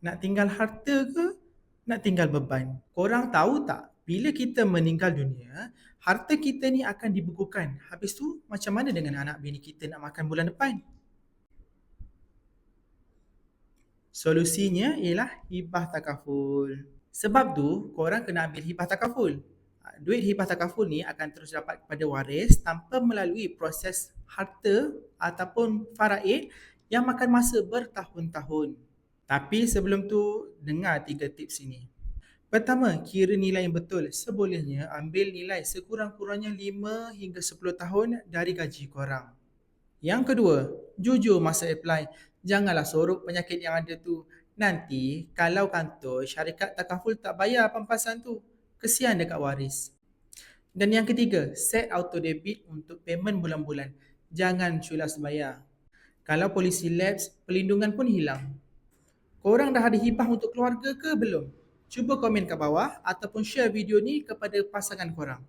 Nak tinggal harta ke nak tinggal beban? Korang tahu tak, bila kita meninggal dunia, harta kita ni akan dibekukan. Habis tu macam mana dengan anak bini kita nak makan bulan depan? Solusinya ialah hibah takaful. Sebab tu korang kena ambil hibah takaful. Duit hibah takaful ni akan terus dapat kepada waris tanpa melalui proses harta ataupun faraid yang makan masa bertahun-tahun. Tapi sebelum tu, dengar 3 tips ini. Pertama, kira nilai yang betul. Sebolehnya ambil nilai sekurang-kurangnya 5 hingga 10 tahun dari gaji korang. Yang kedua, jujur masa apply. Janganlah sorok penyakit yang ada tu. Nanti kalau kantor syarikat takaful tak bayar pampasan tu, kesian dekat waris. Dan yang ketiga, set auto debit untuk payment bulan-bulan. Jangan culas bayar. Kalau polisi lapse, perlindungan pun hilang. Korang dah ada hibah untuk keluarga ke belum? Cuba komen kat bawah ataupun share video ni kepada pasangan korang.